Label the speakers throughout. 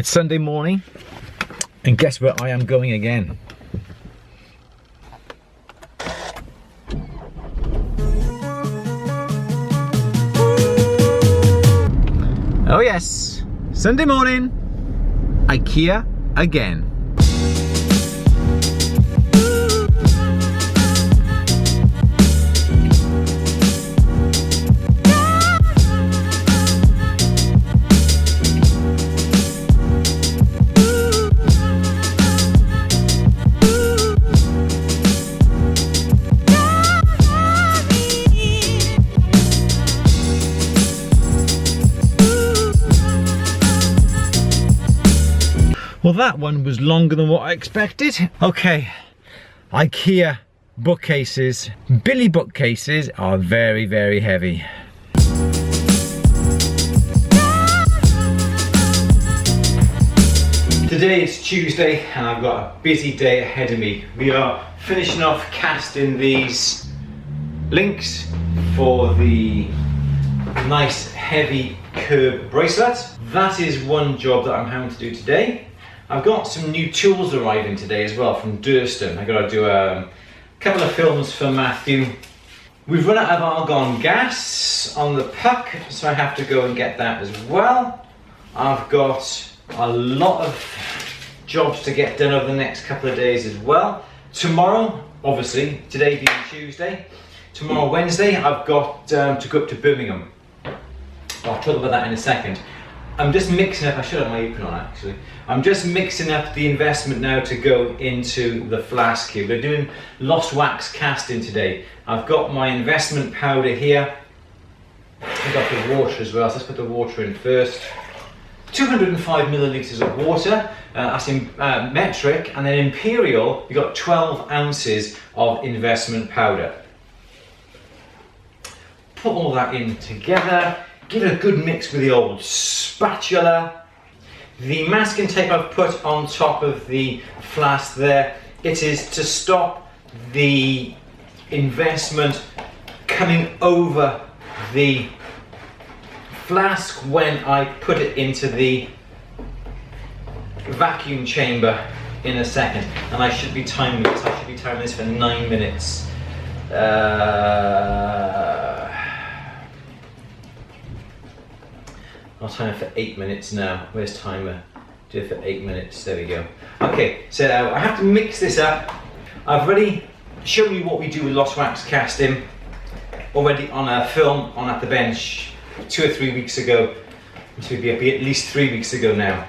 Speaker 1: It's Sunday morning, and guess where I am going again? Oh yes, Sunday morning, Ikea again. Well, that one was longer than what I expected. Okay, Ikea bookcases. Billy bookcases are very, very heavy. Today is Tuesday and I've got a busy day ahead of me. We are finishing off casting these links for the nice heavy curb bracelet. That is one job that I'm having to do today. I've got some new tools arriving today as well from Durston. I've got to do a couple of films for Matthew. We've run out of argon gas on the puck, so I have to go and get that as well. I've got a lot of jobs to get done over the next couple of days as well. Tomorrow, obviously, today being Tuesday, tomorrow Wednesday, I've got to go up to Birmingham. I'll talk about that in a second. I'm just mixing up, I should have my apron on actually. I'm just mixing up the investment now to go into the flask here. We're doing lost wax casting today. I've got my investment powder here. I've got the water as well, so let's put the water in first. 205 millilitres of water, that's in metric, and then imperial, you've got 12 ounces of investment powder. Put all that in together. Give it a good mix with the old spatula. The masking tape I've put on top of the flask there, it is to stop the investment coming over the flask when I put it into the vacuum chamber in a second. And I should be timing this, for 9 minutes. I'll time it for 8 minutes now. Where's timer? Do it for 8 minutes. There we go. Okay, so I have to mix this up. I've already shown you what we do with lost wax casting already on a film on At the Bench 2 or 3 weeks ago. It would be at least 3 weeks ago now.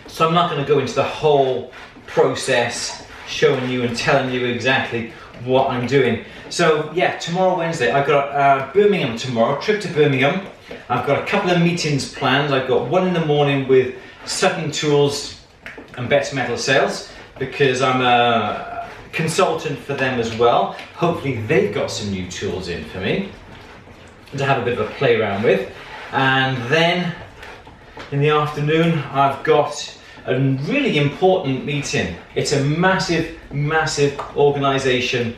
Speaker 1: So I'm not going to go into the whole process showing you and telling you exactly what I'm doing. So yeah, tomorrow Wednesday, I've got Birmingham tomorrow, trip to Birmingham. I've got a couple of meetings planned. I've got one in the morning with Sutton Tools and Better Metal Sales because I'm a consultant for them as well. Hopefully they've got some new tools in for me to have a bit of a play around with. And then in the afternoon I've got a really important meeting. It's a massive, massive organisation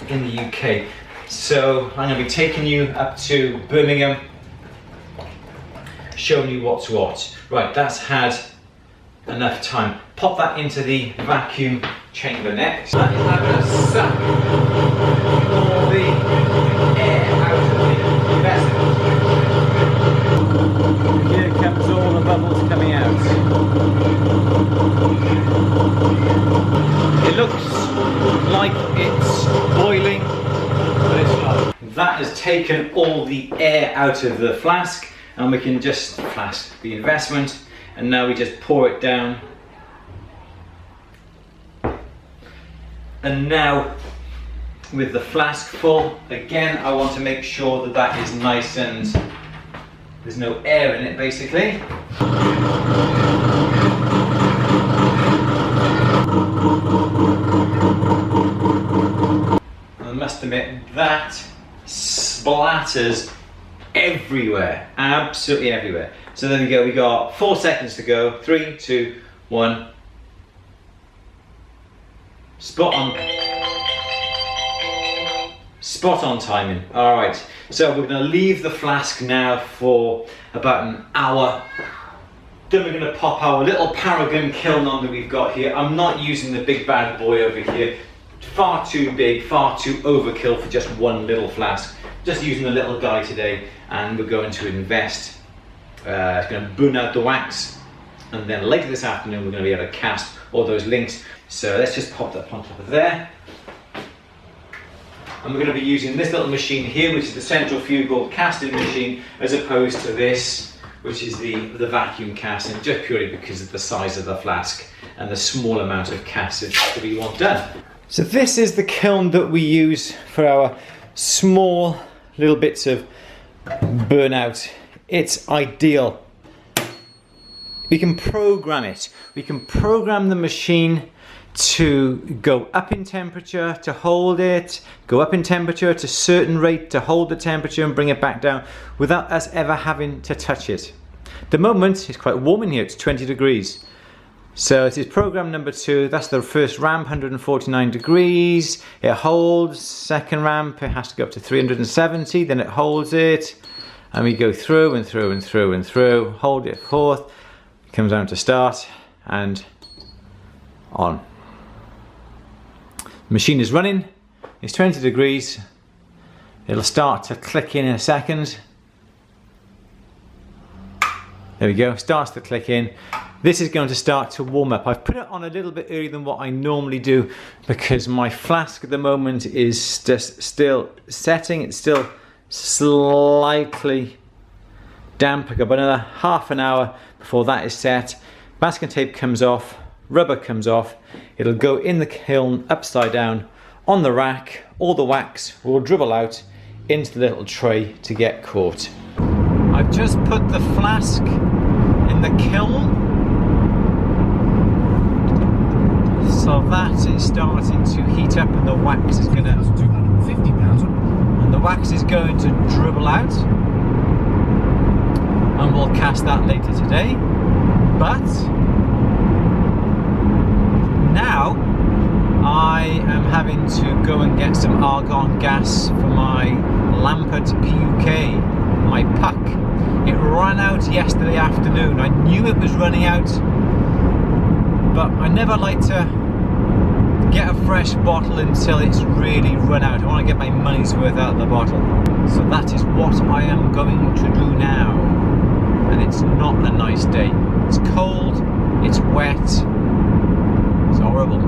Speaker 1: in the UK. So I'm going to be taking you up to Birmingham, showing you what's what. Right, that's had enough time. Pop that into the vacuum chamber next. That is having a suck all the air out of the vessel. Here comes all the bubbles coming out. It looks like it's boiling, but it's not. That has taken all the air out of the flask, and we can just flask the investment, and now we just pour it down. And now with the flask full, again I want to make sure that that is nice and there's no air in it basically. I must admit that splatters everywhere, absolutely everywhere. So there we go, we got 4 seconds to go. 3, 2, 1. Spot on. Spot on timing. All right, so we're going to leave the flask now for about an hour Then we're going to pop our little Paragon kiln on that we've got here. I'm not using the big bad boy over here. Far too big, far too overkill for just one little flask. Just using the little guy today, and we're going to invest. It's going to burn out the wax, and then later this afternoon we're going to be able to cast all those links. So let's just pop that on top of there. And we're going to be using this little machine here, which is the centrifugal casting machine, as opposed to this, which is the vacuum casting, just purely because of the size of the flask and the small amount of casting that we want done. So this is the kiln that we use for our small little bits of burnout. It's ideal. We can program it. We can program the machine to go up in temperature, to hold it, go up in temperature at a certain rate, to hold the temperature and bring it back down without us ever having to touch it. At the moment it's quite warm in here, it's 20 degrees. So it is program number 2, that's the first ramp, 149 degrees, it holds. Second ramp, it has to go up to 370, then it holds it, and we go through and through and through and through, hold it fourth, comes down to start, and on. The machine is running, it's 20 degrees, it'll start to click in a second. There we go, starts to click in. This is going to start to warm up. I've put it on a little bit earlier than what I normally do because my flask at the moment is just still setting, it's still slightly damp. I've got about another half an hour before that is set. Masking tape comes off, rubber comes off, it'll go in the kiln upside down on the rack, all the wax will dribble out into the little tray to get caught. I've just put the flask in the kiln, so that is starting to heat up and the wax is going to dribble out, and we'll cast that later today. But now I am having to go and get some argon gas for my Lampert PUK, my puck. It ran out yesterday afternoon. I knew it was running out, but I never like to get a fresh bottle until it's really run out. I want to get my money's worth out of the bottle. So that is what I am going to do now. And it's not a nice day. It's cold, it's wet, it's horrible.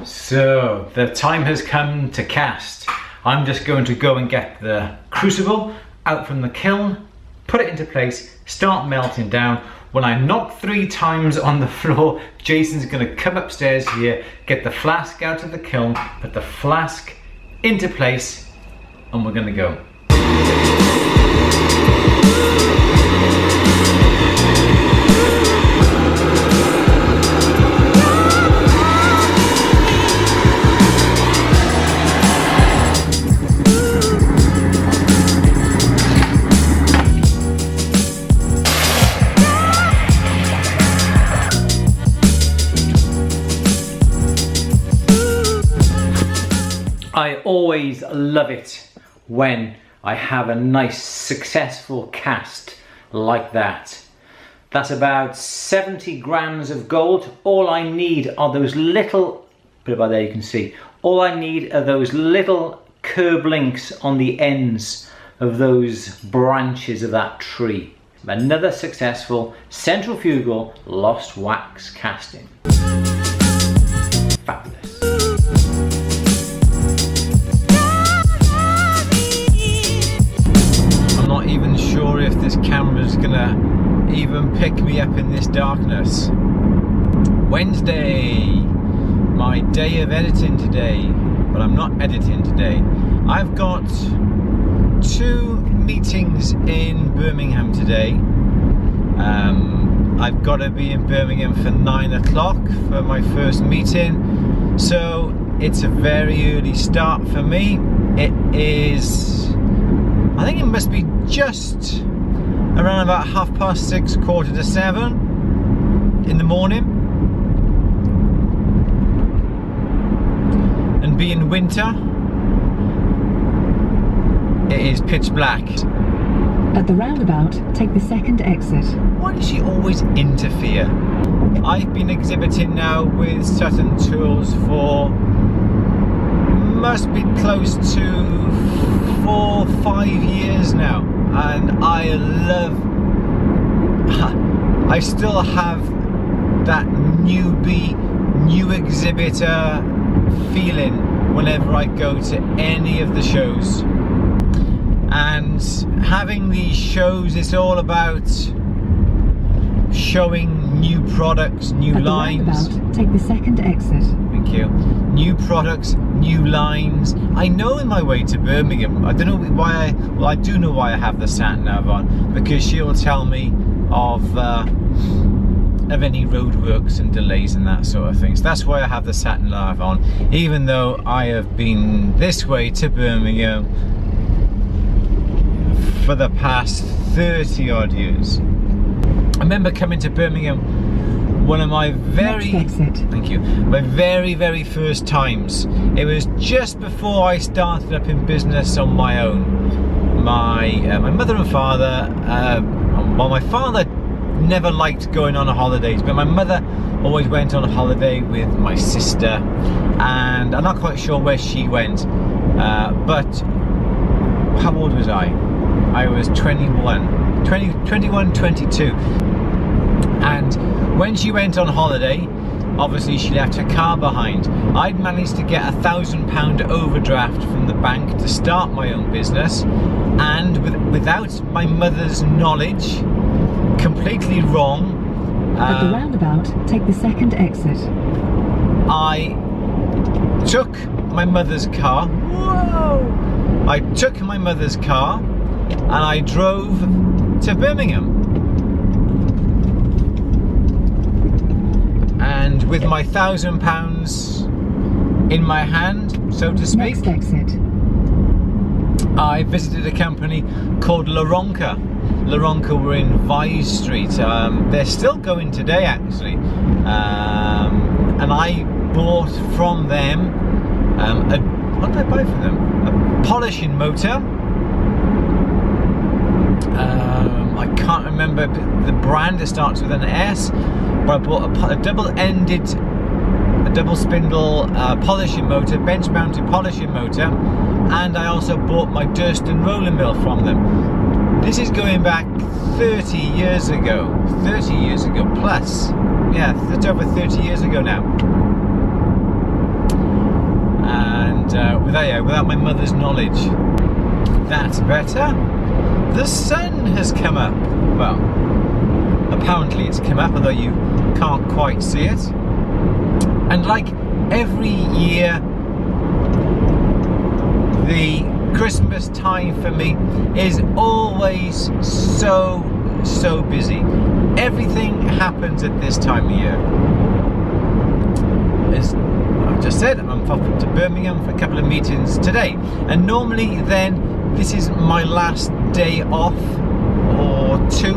Speaker 1: So the time has come to cast. I'm just going to go and get the crucible out from the kiln, put it into place, start melting down. When I knock 3 times on the floor, Jason's going to come upstairs here, get the flask out of the kiln, put the flask into place, and we're going to go. I always love it when I have a nice successful cast like that. That's about 70 grams of gold. All I need are those little, put it by there you can see, all I need are those little curb links on the ends of those branches of that tree. Another successful centrifugal lost wax casting. that's gonna even pick me up in this darkness. Wednesday, my day of editing today, but I'm not editing today. I've got 2 meetings in Birmingham today. I've got to be in Birmingham for 9 o'clock for my first meeting, so it's a very early start for me. It is, I think it must be just around about 6:30, 6:45 in the morning, and being winter, it is pitch black.
Speaker 2: At the roundabout, take the second exit.
Speaker 1: Why does she always interfere? I've been exhibiting now with Sutton Tools for, must be close to 4 or 5 years now, and I still have that newbie, new exhibitor feeling whenever I go to any of the shows. And having these shows, it's all about showing new products, new lines.
Speaker 2: Roundabout, take the second exit.
Speaker 1: Thank you. New products, new lines. I know in my way to Birmingham, I don't know why I do know why I have the sat nav on, because she will tell me of any roadworks and delays and that sort of thing. So that's why I have the sat nav on, even though I have been this way to Birmingham for the past 30 odd years. I remember coming to Birmingham one of my my very first times. It was just before I started up in business on my own. My mother and father, well, my father never liked going on holidays, but my mother always went on a holiday with my sister, and I'm not quite sure where she went, but how old was I? I was 21, 22. And when she went on holiday, obviously she left her car behind. I'd managed to get £1,000 overdraft from the bank to start my own business, and without my mother's knowledge, completely wrong.
Speaker 2: At the roundabout, take the second exit.
Speaker 1: I took my mother's car. Whoa! I took my mother's car and I drove to Birmingham. And with my £1,000 in my hand, so to speak,
Speaker 2: next exit,
Speaker 1: I visited a company called Laronca. Laronca were in Vise Street. They're still going today, actually. And I bought from them what did I buy from them? A polishing motor. I can't remember the brand. It starts with an S. But I bought a double spindle polishing motor, bench mounted polishing motor, and I also bought my Durston rolling mill from them. This is going back 30 years ago. 30 years ago plus. Yeah, it's over 30 years ago now. And without my mother's knowledge. That's better. The sun has come up. Well, apparently it's come up, although you can't quite see it. And like every year, the Christmas time for me is always so busy. Everything happens at this time of year. As I've just said, I'm off to Birmingham for a couple of meetings today, and normally then this is my last day off, or 2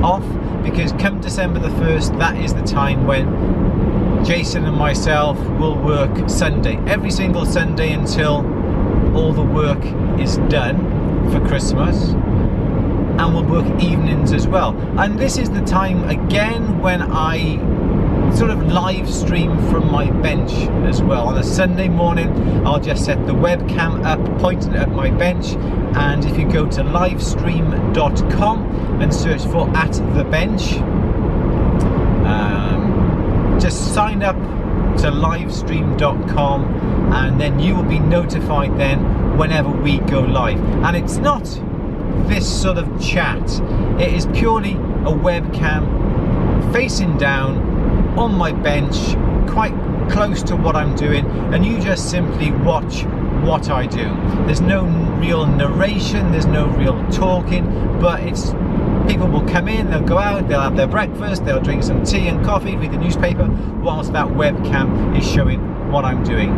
Speaker 1: off, because come December the 1st, that is the time when Jason and myself will work Sunday, every single Sunday until all the work is done for Christmas, and we'll work evenings as well. And this is the time again when I sort of live stream from my bench as well. On a Sunday morning, I'll just set the webcam up, pointing at my bench, and if you go to livestream.com and search for At The Bench, just sign up to livestream.com, and then you will be notified then whenever we go live. And it's not this sort of chat. It is purely a webcam facing down on my bench, quite close to what I'm doing, and you just simply watch what I do. There's no real narration, there's no real talking, but it's people will come in, they'll go out, they'll have their breakfast, they'll drink some tea and coffee, read the newspaper, whilst that webcam is showing what I'm doing.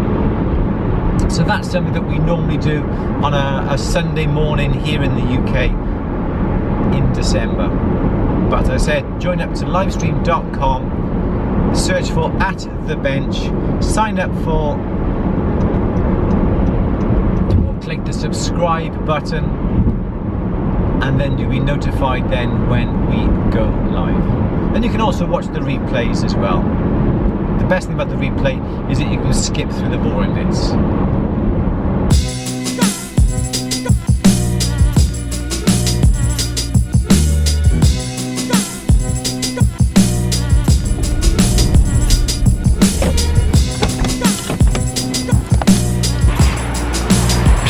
Speaker 1: So that's something that we normally do on a Sunday morning here in the UK in December. But as I said, join up to livestream.com, search for @thebench, sign up for, or click the subscribe button, and then you'll be notified then when we go live. And you can also watch the replays as well. The best thing about the replay is that you can skip through the boring bits.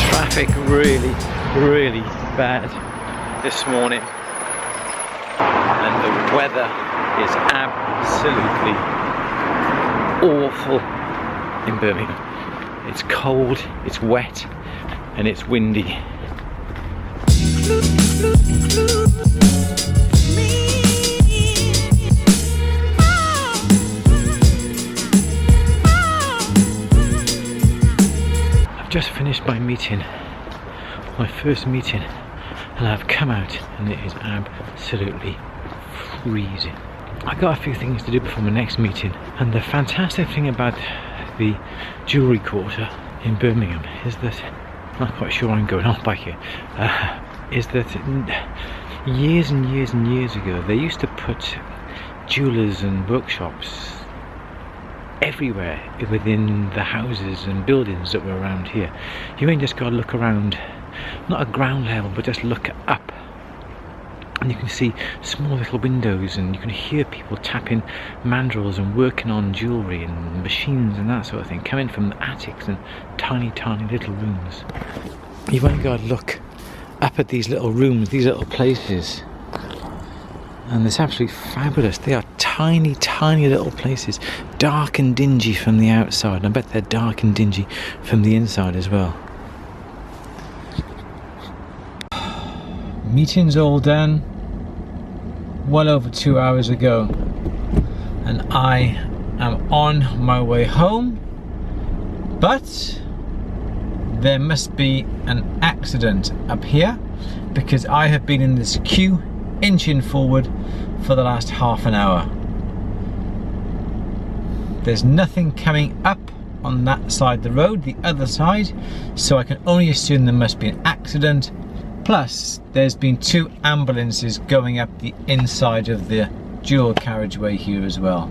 Speaker 1: Traffic really bad this morning, and the weather is absolutely awful in Birmingham. It's cold, it's wet, and it's windy. I've just finished my meeting, my first meeting, and I've come out and it is absolutely freezing. I've got a few things to do before my next meeting, and the fantastic thing about the jewellery quarter in Birmingham is that, I'm not quite sure I'm going on by here, is that years and years and years ago they used to put jewellers and workshops everywhere within the houses and buildings that were around here. You ain't just got to look around, not at ground level, but just look up, and you can see small little windows, and you can hear people tapping mandrels and working on jewellery and machines and that sort of thing coming from the attics and tiny little rooms. You've only got to look up at these little rooms, these little places, and it's absolutely fabulous. They are tiny little places, dark and dingy from the outside, and I bet they're dark and dingy from the inside as well. Meeting's all done, well over 2 hours ago, and I am on my way home, but there must be an accident up here, because I have been in this queue inching forward for the last half an hour. There's nothing coming up on that side of the road, the other side, so I can only assume there must be an accident. Plus, there's been 2 ambulances going up the inside of the dual carriageway here as well.